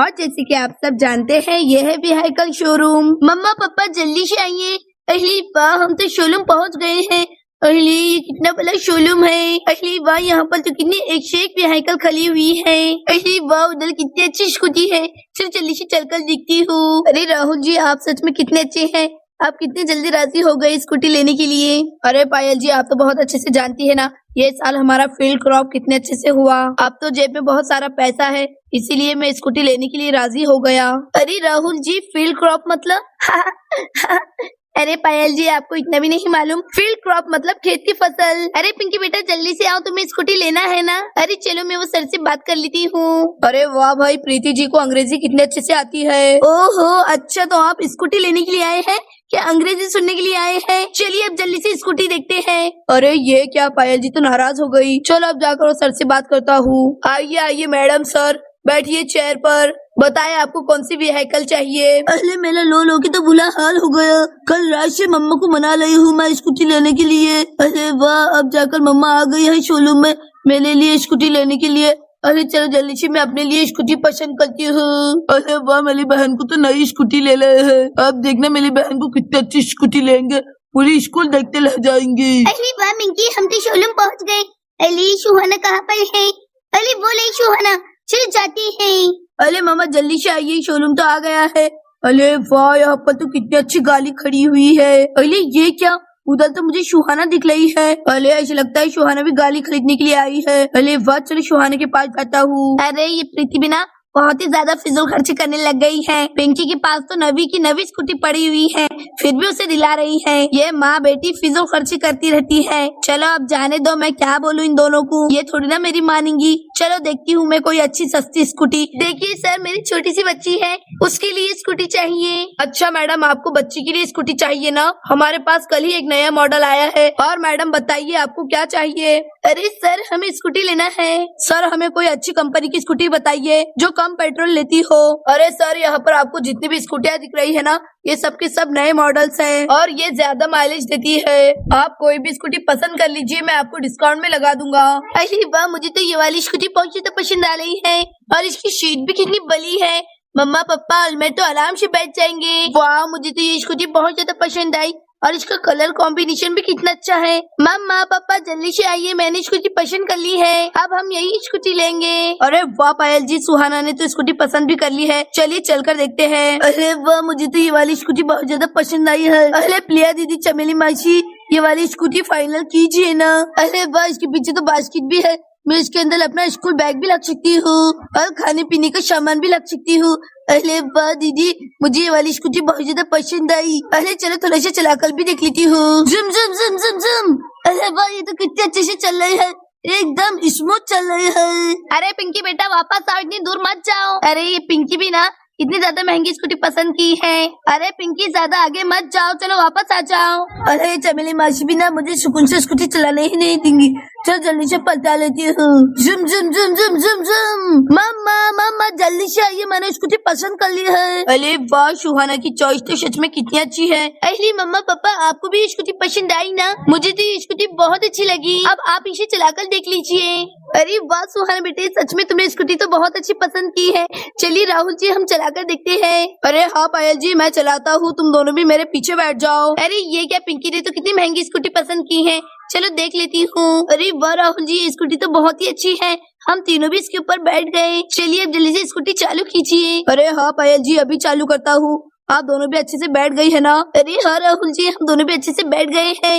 और जैसे कि आप सब जानते हैं ये है व्हीकल शोरूम। मम्मा पापा जल्दी से आइए। अरे वाह हम तो शोरूम पहुंच गए हैं। अरे ये कितना बड़ा शोरूम है। अरे वाह यहाँ पर तो कितनी एक से एक व्हीकल खड़ी हुई है। अरे वाह उधर कितनी अच्छी स्कूटी है। चल जल्दी से चलकर दिखती हूँ। अरे राहुल जी आप सच में कितने अच्छे हैं। आप कितने जल्दी राजी हो गए स्कूटी लेने के लिए। अरे पायल जी आप तो बहुत अच्छे से जानती है ना ये साल हमारा फील्ड क्रॉप कितने अच्छे से हुआ। अब तो जेब में बहुत सारा पैसा है इसीलिए मैं स्कूटी लेने के लिए राजी हो गया। अरे राहुल जी फील्ड क्रॉप मतलब अरे पायल जी आपको इतना भी नहीं मालूम। फील्ड क्रॉप मतलब खेत की फसल। अरे पिंकी बेटा जल्दी से आओ तुम्हें स्कूटी लेना है ना। अरे चलो मैं वो सर से बात कर लेती हूँ। अरे वाह भाई प्रीति जी को अंग्रेजी कितने अच्छे से आती है। ओहो अच्छा तो आप स्कूटी लेने के लिए आए हैं क्या अंग्रेजी सुनने के लिए आए हैं। चलिए अब जल्दी से स्कूटी देखते हैं। अरे ये क्या पायल जी तो नाराज हो गई। चलो अब जाकर वो सर से बात करता हूँ। आइए आइए मैडम सर बैठिए चेयर पर। बताए आपको कौन सी व्हीकल चाहिए। अरे मेरा लो के तो बुरा हाल हो गया। कल रात से मम्मा को मना रही हूँ मैं स्कूटी लेने के लिए। अरे वाह अब जाकर मम्मा आ गई है शोरूम में मेरे लिए स्कूटी लेने के लिए। अरे चलो जल्दी से मैं अपने लिए स्कूटी पसंद करती हूँ। अरे वाह मेरी बहन को तो नई स्कूटी ले रहे हैं। अब देखना मेरी बहन को कितनी अच्छी स्कूटी लेंगे पूरी स्कूल देखते रह जाएंगे। अरे वाह मिंकी हम तो शोरूम पहुँच गए। अली सुहाना कहाँ पर है। अली बोले सुहाना चल जाती है। अरे मामा जल्दी से आइए शोरूम तो आ गया है। अरे वाह यहाँ पर तो कितनी अच्छी गाड़ी खड़ी हुई है। अरे ये क्या उधर तो मुझे सुहाना दिख रही है। अरे ऐसा लगता है सुहाना भी गाड़ी खरीदने के लिए आई है। अरे वाह चलो सुहाना के पास जाता हूँ। अरे ये प्रीति बिना बहुत ही ज्यादा फिजूल खर्ची करने लग गई है। पिंकी के पास तो नवी की नवी स्कूटी पड़ी हुई है फिर भी उसे दिला रही है। ये माँ बेटी फिजूल खर्ची करती रहती है। चलो अब जाने दो मैं क्या बोलूँ इन दोनों को ये थोड़ी ना मेरी मानेंगी। चलो देखती हूँ मैं कोई अच्छी सस्ती स्कूटी। देखिए सर मेरी छोटी सी बच्ची है उसके लिए स्कूटी चाहिए। अच्छा मैडम आपको बच्ची के लिए स्कूटी चाहिए ना। हमारे पास कल ही एक नया मॉडल आया है। और मैडम बताइए आपको क्या चाहिए। अरे सर हमें स्कूटी लेना है। सर हमें कोई अच्छी कंपनी की स्कूटी बताइए जो कम पेट्रोल लेती हो। अरे सर यहाँ पर आपको जितनी भी स्कूटियाँ दिख रही है ना ये सब के सब नए मॉडल्स हैं और ये ज्यादा माइलेज देती है। आप कोई भी स्कूटी पसंद कर लीजिए मैं आपको डिस्काउंट में लगा दूंगा। अरे वाह मुझे तो ये वाली स्कूटी बहुत ज्यादा पसंद आ रही है और इसकी सीट भी कितनी बड़ी है। मम्मा पापा मैं तो आराम से बैठ जाएंगे। वाह मुझे तो ये स्कूटी बहुत ज्यादा पसंद आई और इसका कलर कॉम्बिनेशन भी कितना अच्छा है। मम्मा पापा जल्दी से आइए मैंने स्कूटी पसंद कर ली है अब हम यही स्कूटी लेंगे। अरे वाह पायल जी सुहाना ने तो स्कूटी पसंद भी कर ली है चलिए चलकर देखते हैं। अरे वाह मुझे तो ये वाली स्कूटी बहुत ज्यादा पसंद आई है। अरे प्रिया दीदी चमेली मासी ये वाली स्कूटी फाइनल कीजिए ना। अरे वाह इसके पीछे तो बास्केट भी है मैं इसके अंदर अपना स्कूल बैग भी रख सकती हूँ और खाने पीने का सामान भी रख सकती हूँ। अरे वाह दीदी मुझे ये वाली स्कूटी बहुत ज्यादा पसंद आई। अरे चलो थोड़ा सा चलाकर भी देख लेती हूँ। जुम जुम जुम जुम जुम। अरे वाह ये तो कितने अच्छे से चल रही है एकदम स्मूथ चल रही है। अरे पिंकी बेटा वापस आओ इतनी दूर मत जाओ। अरे ये पिंकी भी ना इतनी ज्यादा महंगी स्कूटी पसंद की है। अरे पिंकी ज्यादा आगे मत जाओ चलो वापस आ जाओ। अरे चमेली मासी भी ना मुझे सुकून से स्कूटी चलाने ही नहीं देंगी। चल जल्दी से पलटा लेती हूँ। जुम जुम जुम जुम जुम जुम। मम्मा मम्मा जल्दी से आइए मैंने स्कूटी पसंद कर ली है। अरे वाह सुहाना की चॉइस तो सच में कितनी अच्छी है। अरे मम्मा पापा आपको भी ये स्कूटी पसंद आई ना। मुझे तो ये स्कूटी बहुत अच्छी लगी अब आप इसे चलाकर देख लीजिए। अरे वाह सुहाना बेटे सच में तुमने स्कूटी तो बहुत अच्छी पसंद की है। चलिए राहुल जी हम चलाकर देखते हैं। अरे हाँ पायल जी मैं चलाता हूँ तुम दोनों भी मेरे पीछे बैठ जाओ। अरे ये क्या पिंकी ने तो कितनी महंगी स्कूटी पसंद की है चलो देख लेती हूँ। अरे वाह राहुल जी ये स्कूटी तो बहुत ही अच्छी है हम तीनों भी इसके ऊपर बैठ गए। चलिए अब जल्दी से स्कूटी चालू कीजिए। अरे हाँ पायल जी अभी चालू करता हूँ आप दोनों भी अच्छे से बैठ गई है ना। अरे हाँ राहुल जी हम दोनों भी अच्छे से बैठ गए हैं।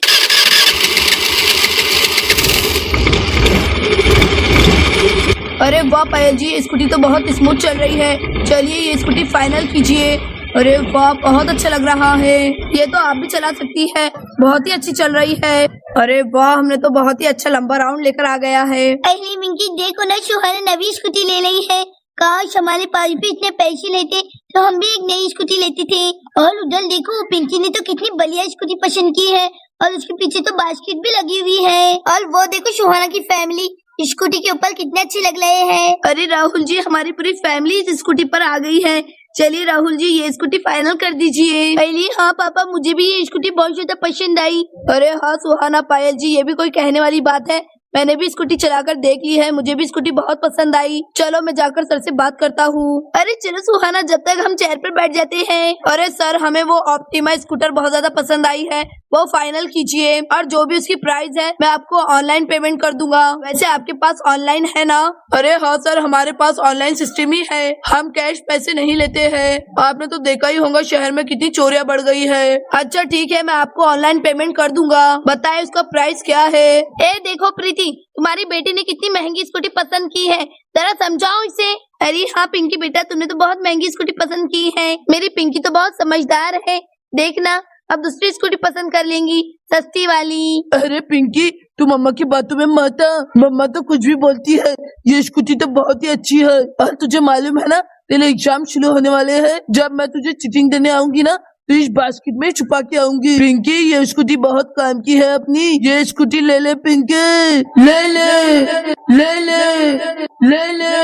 अरे वाह पायल जी ये स्कूटी तो बहुत स्मूथ चल रही है चलिए ये स्कूटी फाइनल कीजिए। अरे वाह बहुत अच्छा लग रहा है ये तो आप भी चला सकती है बहुत ही अच्छी चल रही है। अरे वाह हमने तो बहुत ही अच्छा लंबा राउंड लेकर आ गया है। अरे मिंकी देखो ना सुहाना नवी स्कूटी ले रही है। काश हमारे पास भी इतने पैसे लेते तो हम भी एक नई स्कूटी लेते थे। और उधर देखो पिंकी ने तो कितनी बढ़िया स्कूटी पसंद की है और उसके पीछे तो बास्केट भी लगी हुई है। और वो देखो सुहाना की फैमिली स्कूटी के ऊपर कितने अच्छे लग रहे हैं। अरे राहुल जी हमारी पूरी फैमिली इस स्कूटी पर आ गई है। चलिए राहुल जी ये स्कूटी फाइनल कर दीजिए। अरे हाँ पापा मुझे भी ये स्कूटी बहुत ज्यादा पसंद आई। अरे हाँ सुहाना पायल जी ये भी कोई कहने वाली बात है मैंने भी स्कूटी चलाकर देख ली है, मुझे भी स्कूटी बहुत पसंद आई। चलो मैं जाकर सर से बात करता हूँ। अरे चलो सुहाना, जब तक हम चेयर पर बैठ जाते हैं। अरे सर, हमें वो ऑप्टिमा स्कूटर बहुत ज्यादा पसंद आई है, वो फाइनल कीजिए और जो भी उसकी प्राइस है मैं आपको ऑनलाइन पेमेंट कर दूंगा। वैसे आपके पास ऑनलाइन है ना? अरे हाँ सर, हमारे पास ऑनलाइन सिस्टम ही है, हम कैश पैसे नहीं लेते हैं। आपने तो देखा ही होगा शहर में कितनी चोरियां बढ़ गई है। अच्छा ठीक है, मैं आपको ऑनलाइन पेमेंट कर दूंगा। बताए उसका प्राइस क्या है? ए देखो प्रीति, तुम्हारी बेटी ने कितनी महंगी स्कूटी पसंद की है, जरा समझाओ इसे। अरे हाँ पिंकी बेटा, तुमने तो बहुत महंगी स्कूटी पसंद की है। मेरी पिंकी तो बहुत समझदार है, देखना अब दूसरी स्कूटी पसंद कर लेंगी, सस्ती वाली। अरे पिंकी, तू मम्मा की बातों में मत आ, मम्मा तो कुछ भी बोलती है। ये स्कूटी तो बहुत ही अच्छी है और तुझे मालूम है ना, तेरे एग्जाम शुरू होने वाले हैं। जब मैं तुझे चीटिंग देने आऊंगी ना तो इस बास्केट में छुपा के आऊंगी। पिंकी, ये स्कूटी बहुत काम की है अपनी, ये स्कूटी ले ले पिंकी, ले ले ले ले ले ले।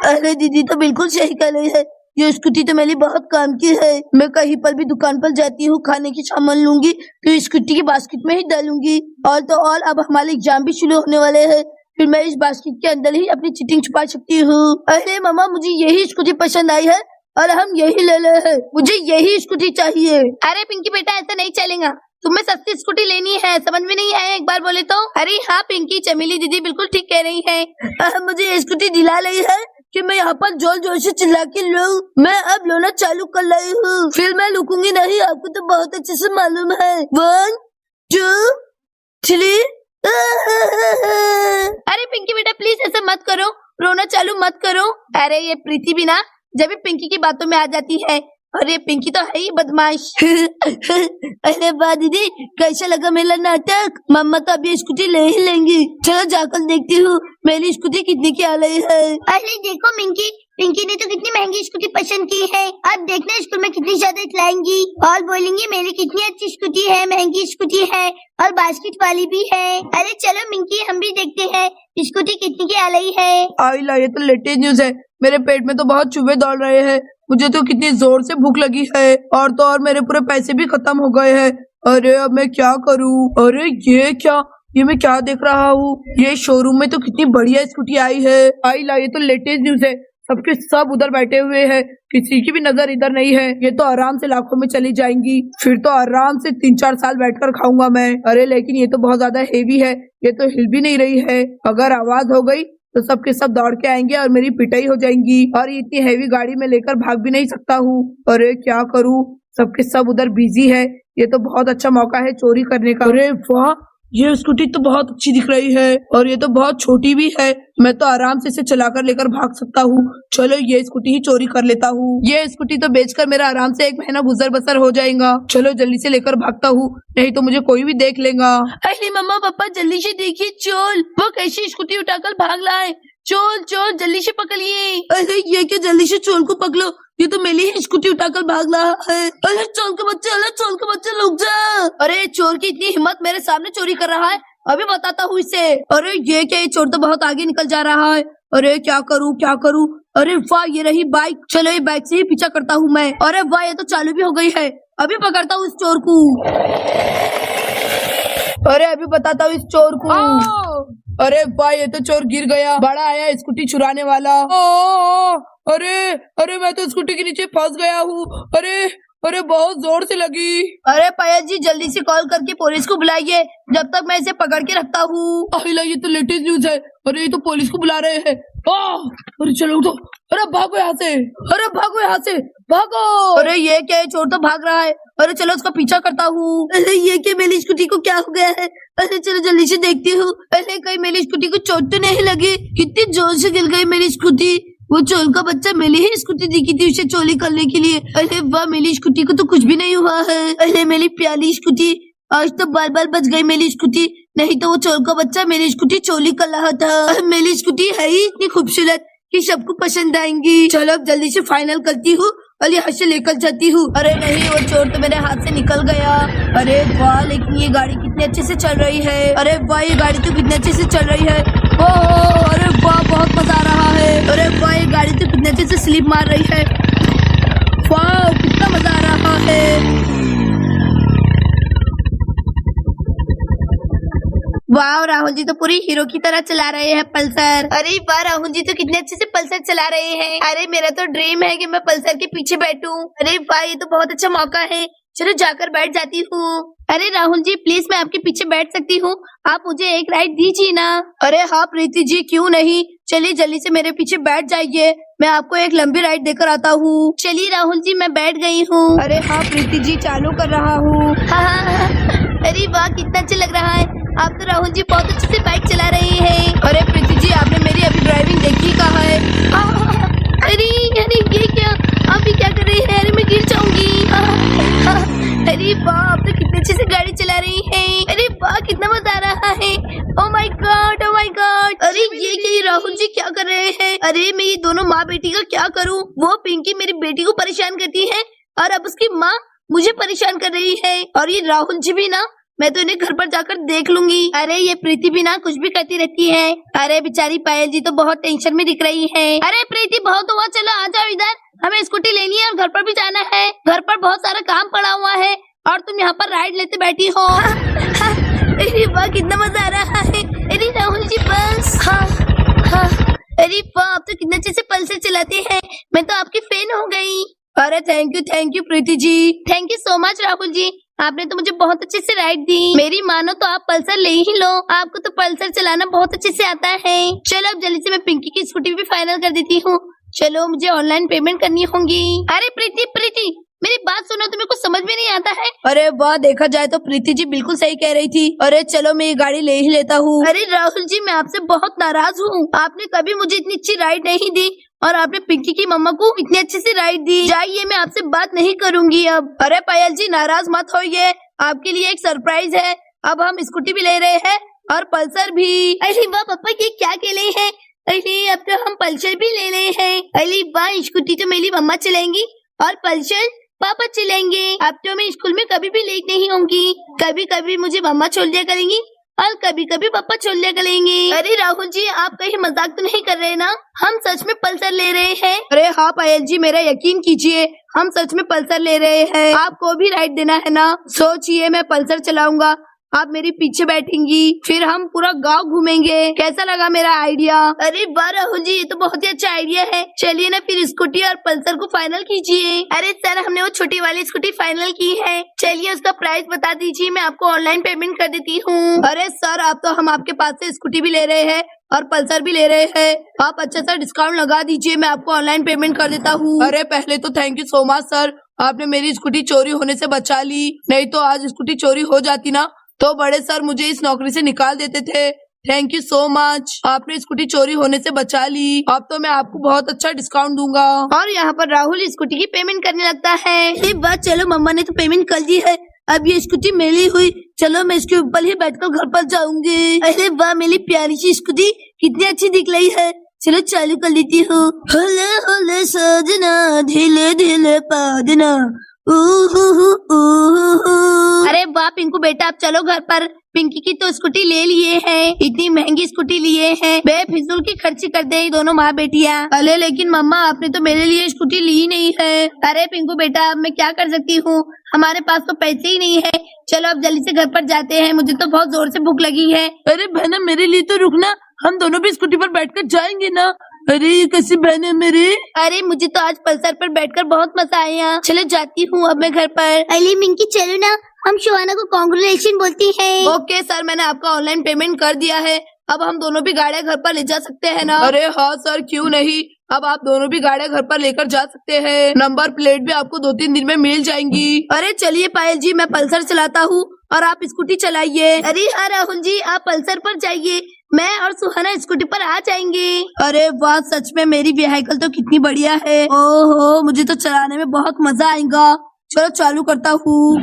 अरे दीदी तो बिल्कुल सही कह रही है, ये स्कूटी तो मेरी बहुत काम की है। मैं कहीं पर भी दुकान पर जाती हूँ, खाने की सामान लूंगी तो स्कूटी की बास्केट में ही डालूंगी। और तो और अब हमारे एग्जाम भी शुरू होने वाले हैं, फिर मैं इस बास्केट के अंदर ही अपनी चीटिंग छुपा सकती हूँ। अरे मामा, मुझे यही स्कूटी पसंद आई है और हम यही ले ले हैं, मुझे यही स्कूटी चाहिए। अरे पिंकी बेटा, ऐसा नहीं चलेगा, तुम्हें सस्ती स्कूटी लेनी है, समझ में नहीं आया एक बार बोले तो? अरे हाँ पिंकी, चमेली दीदी बिल्कुल ठीक कह रही है। मुझे ये स्कूटी दिला रही है कि मैं यहाँ पर जोर जोर से चिल्ला के लूं। मैं अब लोना चालू कर रही हूँ, फिर मैं रुकूंगी नहीं, आपको तो बहुत अच्छे से मालूम है। 1 2 3। अरे पिंकी बेटा प्लीज ऐसा मत करो, रोना चालू मत करो। अरे ये प्रीति भी ना जब भी पिंकी की बातों में आ जाती है। अरे पिंकी तो है ही बदमाश। अरे वाह दीदी, कैसा लगा मेरा नाटक? मम्मा तो अभी स्कूटी ले ही लेंगी। चलो जाकर देखती हूँ मेरी स्कूटी कितने की आ रही है। अरे देखो मिंकी, पिंकी ने तो कितनी महंगी स्कूटी पसंद की है। अब देखना स्कूल में कितनी ज्यादा खिलाएंगी और बोलेंगी मेरी कितनी अच्छी स्कूटी है, महंगी स्कूटी है और बास्केट वाली भी है। अरे चलो मिंकी, हम भी देखते हैं स्कूटी कितनी की आ रही है। आइला, ये तो लेटेस्ट न्यूज है। मेरे पेट में तो बहुत चूहे दौड़ रहे हैं, मुझे तो कितनी जोर से भूख लगी है और तो और मेरे पूरे पैसे भी खत्म हो गए हैं। अरे अब मैं क्या करूँ? अरे ये क्या, ये मैं क्या देख रहा हूँ? ये शोरूम में तो कितनी बढ़िया स्कूटी आई है। आइला, ये तो लेटेस्ट न्यूज है, सबके सब उधर बैठे हुए हैं, किसी की भी नजर इधर नहीं है। ये तो आराम से लाखों में चली जाएंगी, फिर तो आराम से 3-4 साल बैठकर खाऊंगा मैं। अरे लेकिन ये तो बहुत ज्यादा हेवी है, ये तो हिल भी नहीं रही है। अगर आवाज हो गई तो सबके सब दौड़ के आएंगे और मेरी पिटाई हो जाएंगी। और ये इतनी हैवी गाड़ी में लेकर भाग भी नहीं सकता हूँ। अरे क्या करूँ, सबके सब उधर बिजी है, ये तो बहुत अच्छा मौका है चोरी करने का। अरे वाह, ये स्कूटी तो बहुत अच्छी दिख रही है और ये तो बहुत छोटी भी है, मैं तो आराम से इसे चलाकर लेकर भाग सकता हूँ। चलो ये स्कूटी ही चोरी कर लेता हूँ। ये स्कूटी तो बेचकर मेरा आराम से 1 महीना गुजर बसर हो जाएगा। चलो जल्दी से लेकर भागता हूँ, नहीं तो मुझे कोई भी देख लेगा। अरे मम्मा पापा जल्दी से देखिए, चोर वो कैसी स्कूटी उठाकर भाग रहा है। चोर चोर जल्दी से पकड़िए। अरे ये क्या, जल्दी से चोर को पकड़ो, ये तो मेरी ही स्कूटी उठाकर भाग रहा है। अरे चोर के बच्चे, अरे चोर के बच्चे रुक जा। अरे चोर की इतनी हिम्मत, मेरे सामने चोरी कर रहा है, अभी बताता हूँ इसे। अरे ये क्या, ये चोर तो बहुत आगे निकल जा रहा है। अरे क्या करूँ क्या करूँ? अरे वाह, ये रही बाइक, चलो ये बाइक से ही पीछा करता हूँ मैं। अरे वाह, ये तो चालू भी हो गई है, अभी पकड़ता हूँ इस चोर को। अरे अभी बताता हूँ इस चोर को। अरे भाई, ये तो चोर गिर गया, बड़ा आया स्कूटी चुराने वाला। अरे अरे मैं तो स्कूटी के नीचे फंस गया हूँ। अरे अरे बहुत जोर से लगी। अरे पाया जी, जल्दी से कॉल करके पुलिस को बुलाइए, जब तक मैं इसे पकड़ के रखता हूँ। अहिला, ये तो लेटेस्ट न्यूज है। अरे ये तो पुलिस को बुला रहे हैं। अरे चलो उठो, अरे भागो यहाँ से, अरे भागो यहाँ से, भागो। अरे ये क्या है, चोर तो भाग रहा है। अरे चलो उसका पीछा करता हूँ। अरे ये क्या, मेरी स्कूटी को क्या हो गया है? अरे चलो जल्दी से देखती हूँ। अरे कहीं मेरी स्कूटी को चोट तो नहीं लगी? कितनी जोर से गिर गई मेरी स्कूटी। वो चोर का बच्चा मेरी ही स्कूटी दिखी थी उसे चोरी करने के लिए। अरे वाह, मेरी स्कूटी को तो कुछ भी नहीं हुआ है। अरे मेरी प्यारी स्कूटी, आज तो बार बार बच गई मेरी स्कूटी, नहीं तो वो चोर का बच्चा मेरी स्कूटी चोरी कर रहा था। मेरी स्कूटी है ही इतनी खूबसूरत कि सबको पसंद आएंगी। चलो अब जल्दी से फाइनल करती हूँ और यहाँ से लेकर जाती हूँ। अरे नहीं, वो चोर तो मेरे हाथ से निकल गया। अरे वाह, लेकिन ये गाड़ी कितने अच्छे से चल रही है। अरे वाह, ये गाड़ी तो कितने अच्छे से चल रही है। अरे वाह, बहुत मजा आ रहा है। अरे वाह, ये गाड़ी तो कितने अच्छे से स्लिप मार रही है। वाह, कितना मजा आ रहा है। वाह, राहुल जी तो पूरी हीरो की तरह चला रहे हैं पल्सर। अरे वाह, राहुल जी तो कितने अच्छे से पल्सर चला रहे हैं। अरे मेरा तो ड्रीम है कि मैं पल्सर के पीछे बैठूं। अरे वाह, ये तो बहुत अच्छा मौका है। चलो जाकर बैठ जाती हूँ। अरे राहुल जी प्लीज मैं आपके पीछे बैठ सकती हूँ, आप मुझे एक राइड दीजिए ना। अरे हाँ प्रीति जी, क्यों नहीं, चलिए जल्दी से मेरे पीछे बैठ जाइए, मैं आपको एक लंबी राइड देकर आता हूँ। चलिए राहुल जी, मैं बैठ गई हूँ। अरे हाँ प्रीति जी, चालू कर रहा हूँ। हाँ। अरे वाह, कितना अच्छा लग रहा है। आप तो राहुल जी बहुत अच्छे से बाइक चला रहे हैं। अरे प्रीति जी, आपने मेरी अभी ड्राइविंग देखी कहाँ है? अरे अरे ये क्या, आप भी क्या कर रही है? अरे मैं गिर जाऊंगी। अरे वाह, आप तो कितने अच्छे से गाड़ी चला रही हैं। अरे वाह, कितना मजा आ रहा है। Oh my God, oh my God. अरे ये राहुल जी क्या कर रहे हैं? अरे मैं ये दोनों माँ बेटी का क्या करूँ? वो पिंकी मेरी बेटी को परेशान करती है और अब उसकी माँ मुझे परेशान कर रही है, और ये राहुल जी भी ना, मैं तो इन्हें घर पर जाकर देख लूंगी। अरे ये प्रीति भी ना कुछ भी करती रहती है। अरे बेचारी पायल जी तो बहुत टेंशन में दिख रही है। अरे प्रीति बहुत हुआ, चलो आ जाओ इधर, हमें स्कूटी लेनी है और घर पर भी जाना है। घर पर बहुत सारा काम पड़ा हुआ है और तुम यहाँ पर राइड लेते बैठी हो। अरे वाह, कितना मजा आ रहा है। अरे राहुल जी बस। हाँ। अरे वाह, आप तो कितने अच्छे से पल्सर चलाते हैं, मैं तो आपकी फैन हो गई। अरे thank you Preeti ji. Thank you so much Rahul ji, आपने तो मुझे बहुत अच्छे से राइड दी। मेरी मानो तो आप पल्सर ले ही लो, आपको तो पल्सर चलाना बहुत अच्छे से आता है। चलो अब जल्दी से मैं पिंकी की स्कूटी भी फाइनल कर देती हूँ। चलो मुझे ऑनलाइन पेमेंट करनी होगी। अरे प्रीति मेरी बात सुनो, तुम्हें कुछ समझ में नहीं आता है? अरे वाह, देखा जाए तो प्रीति जी बिल्कुल सही कह रही थी। अरे चलो मैं ये गाड़ी ले ही लेता हूँ। अरे राहुल जी, मैं आपसे बहुत नाराज हूँ, आपने कभी मुझे इतनी अच्छी राइड नहीं दी और आपने पिंकी की मम्मा को इतनी अच्छी सी राइड दी। जाइए, मैं आपसे बात नहीं करूंगी अब। अरे पायल जी नाराज मत होइए, आपके लिए एक सरप्राइज है। अब हम स्कूटी भी ले रहे हैं और पल्सर भी। अरे वाह पापा, ये क्या खेले हैं? अरे अब तो हम पल्सर भी ले रहे हैं। अरे वाह, स्कूटी तो मेरी मम्मा चलाएंगी और पल्सर पापा चलेंगे। अब तो मैं स्कूल में कभी भी लेट नहीं होंगी, कभी कभी मुझे मम्मा छोड़ दिया करेंगी और कभी कभी पापा छोड़ लिया करेंगे। अरे राहुल जी, आप कहीं मजाक तो नहीं कर रहे ना? हम सच में पल्सर ले रहे हैं। अरे हाँ पायल जी, मेरा यकीन कीजिए, हम सच में पल्सर ले रहे हैं। आपको भी राइड देना है ना? सोचिए, मैं पल्सर चलाऊंगा, आप मेरी पीछे बैठेंगी, फिर हम पूरा गांव घूमेंगे। कैसा लगा मेरा आइडिया? अरे वाह राहुल जी, ये तो बहुत ही अच्छा आइडिया है। चलिए ना फिर स्कूटी और पल्सर को फाइनल कीजिए। अरे सर, हमने वो छोटी वाली स्कूटी फाइनल की है। चलिए उसका प्राइस बता दीजिए, मैं आपको ऑनलाइन पेमेंट कर देती हूँ। अरे सर, आप तो हम आपके पास से स्कूटी भी ले रहे हैं और पल्सर भी ले रहे हैं, आप अच्छा सा डिस्काउंट लगा दीजिए, मैं आपको ऑनलाइन पेमेंट कर देता हूँ। अरे पहले तो thank you so much sir, आपने मेरी स्कूटी चोरी होने से बचा ली, नहीं तो आज स्कूटी चोरी हो जाती ना तो बड़े सर मुझे इस नौकरी से निकाल देते थे। थैंक यू सो मच, आपने स्कूटी चोरी होने से बचा ली। अब तो मैं आपको बहुत अच्छा डिस्काउंट दूंगा। और यहाँ पर राहुल स्कूटी की पेमेंट करने लगता है। एक बात, चलो मम्मा ने तो पेमेंट कर दी है, अब ये स्कूटी मेरी हुई, चलो मैं इसके ऊपर ही बैठकर घर पर जाऊंगी। अरे वाह, मेरी प्यारी सी स्कूटी कितनी अच्छी दिख रही है, चलो चालू कर लेती हूँ। होले होले सजना, धीले धीले पादना। अरे वाह पिंकू बेटा, अब चलो घर पर। पिंकी की तो स्कूटी ले लिए हैं, इतनी महंगी स्कूटी लिए हैं, बेफिजूल की खर्ची कर दे दोनों माँ बेटियाँ। अरे लेकिन मम्मा, आपने तो मेरे लिए स्कूटी ली नहीं है। अरे पिंकू बेटा, अब मैं क्या कर सकती हूँ, हमारे पास तो पैसे ही नहीं है। चलो अब जल्दी से घर पर जाते हैं, मुझे तो बहुत जोर से भूख लगी है। अरे बहना, मेरे लिए तो रुकना, हम दोनों भी स्कूटी पर बैठकर जाएंगे ना। अरे ये कैसी बहन है मेरी? अरे मुझे तो आज पल्सर पर बैठकर बहुत मजा आया, चलो जाती हूँ अब मैं घर पर। अली मिंकी, चलो ना, हम शोहाना को कांग्रेचुलेशन बोलती हैं। ओके सर, मैंने आपका ऑनलाइन पेमेंट कर दिया है, अब हम दोनों भी गाड़ियाँ घर पर ले जा सकते हैं ना? अरे हाँ सर, क्यों नहीं, अब आप दोनों भी गाड़ियाँ घर पर लेकर जा सकते हैं, नंबर प्लेट भी आपको 2-3 दिन में मिल जाएंगी। अरे चलिए पायल जी, मैं पल्सर चलाता हूँ और आप स्कूटी चलाइए। अरे हाँ राहुल जी, आप पल्सर पर जाइए, मैं और सुहाना स्कूटी पर आ जाएंगे। अरे वाह, सच में मेरी व्हीकल तो कितनी बढ़िया है। ओहो, मुझे तो चलाने में बहुत मजा आएगा। चलो चालू करता हूँ।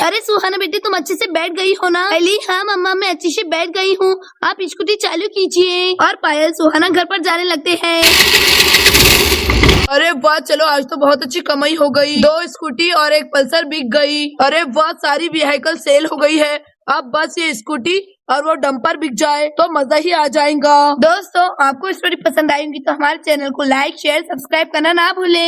अरे सुहाना बेटी, तुम अच्छे से बैठ गई हो ना? अली हाँ मम्मा, मैं अच्छे से बैठ गई हूँ, आप स्कूटी चालू कीजिए। और पायल सुहाना घर पर जाने लगते हैं। अरे वाह, चलो आज तो बहुत अच्छी कमाई हो गई, 2 स्कूटी और 1 पल्सर बिक गई। अरे वाह, सारी व्हीकल सेल हो गई है, अब बस ये स्कूटी और वो डंपर बिक जाए तो मजा ही आ जाएगा। दोस्तों, आपको स्टोरी पसंद आएगी तो हमारे चैनल को लाइक, शेयर, सब्सक्राइब करना ना भूलें।